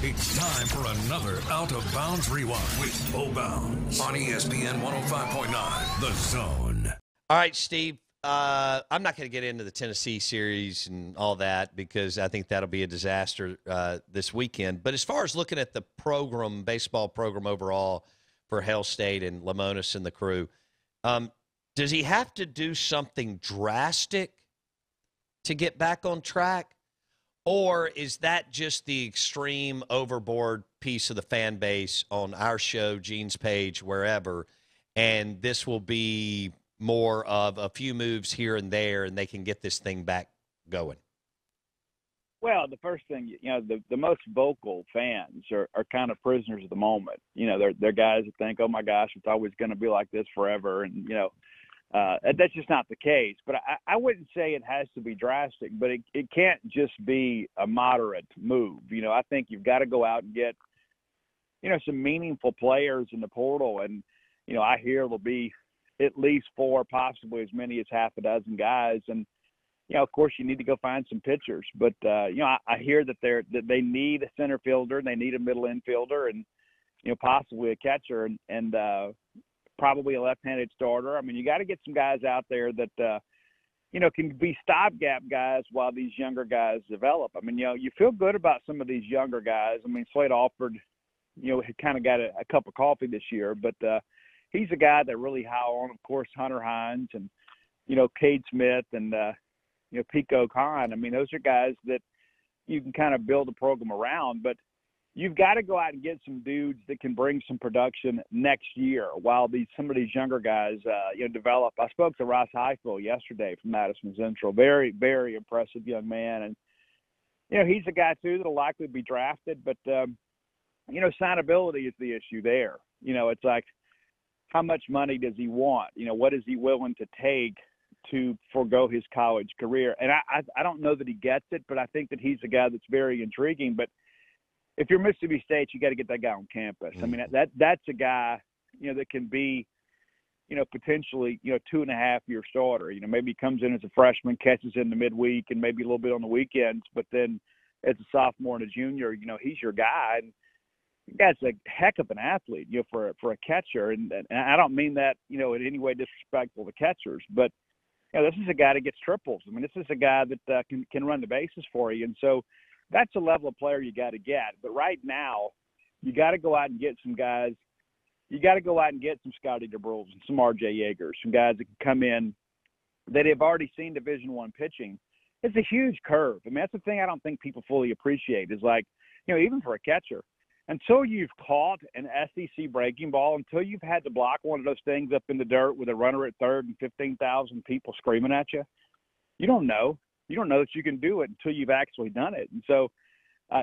It's time for another Out of Bounds Rewind with Bo Bounds on ESPN 105.9, The Zone. All right, Steve, I'm not going to get into the Tennessee series and all that because I think that'll be a disaster this weekend. But as far as looking at the program, baseball program overall for Hail State and Lemonis and the crew, does he have to do something drastic to get back on track? Or is that just the extreme overboard piece of the fan base on our show, Gene's page, wherever, and this will be more of a few moves here and there, and they can get this thing back going? Well, the first thing, the most vocal fans are kind of prisoners of the moment. They're guys that think, oh, my gosh, it's always going to be like this forever. And, that's just not the case. But I wouldn't say it has to be drastic, but it can't just be a moderate move. I think you've got to go out and get, some meaningful players in the portal. And, I hear there'll be at least 4, possibly as many as half a dozen guys. And, of course, you need to go find some pitchers. But, I hear that they need a center fielder and they need a middle infielder and, possibly a catcher and probably a left-handed starter. I mean, you got to get some guys out there that, can be stopgap guys while these younger guys develop. I mean, you feel good about some of these younger guys. I mean, Slade Alford, had kind of got a cup of coffee this year, but he's a guy that really high on, of course, Hunter Hines and, Cade Smith and, Pico Khan. I mean, those are guys that you can kind of build a program around, but you've got to go out and get some dudes that can bring some production next year while some of these younger guys, develop. I spoke to Ross Highfield yesterday from Madison Central. Very, very impressive young man. And, he's a guy, too, that'll likely be drafted. But, signability is the issue there. It's like, how much money does he want? What is he willing to take to forego his college career? And I don't know that he gets it, but I think that he's a guy that's very intriguing. But if you're Mississippi State, you got to get that guy on campus. I mean, that's a guy, that can be, potentially, 2.5-year starter. Maybe he comes in as a freshman, catches in the midweek and maybe a little bit on the weekends, but then as a sophomore and a junior, he's your guy. And the guy's a heck of an athlete, for a catcher. And I don't mean that, in any way disrespectful to catchers, but, this is a guy that gets triples. I mean, this is a guy that can run the bases for you. And so that's a level of player you got to get. But right now, you got to go out and get some guys. You got to go out and get some Scotty DeBrules and some R.J. Yeagers, some guys that can come in that have already seen Division I pitching. It's a huge curve. I mean, that's the thing I don't think people fully appreciate is like, even for a catcher, until you've caught an SEC breaking ball, until you've had to block one of those things up in the dirt with a runner at third and 15,000 people screaming at you, you don't know. You don't know that you can do it until you've actually done it. And so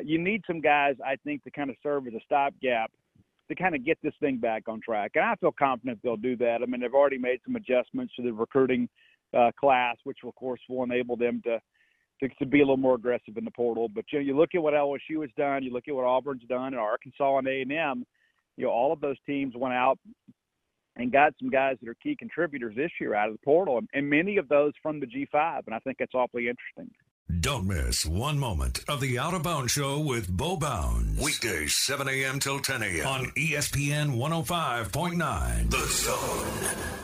you need some guys, I think, to kind of serve as a stopgap to kind of get this thing back on track. And I feel confident they'll do that. I mean, they've already made some adjustments to the recruiting class, which, of course, will enable them to be a little more aggressive in the portal. But, you look at what LSU has done, you look at what Auburn's done, and Arkansas and A&M, all of those teams went out and got some guys that are key contributors this year out of the portal, and many of those from the G5, and I think that's awfully interesting. Don't miss one moment of the Out of Bounds Show with Bo Bounds. Weekdays, 7 a.m. till 10 a.m. on ESPN 105.9, The Zone.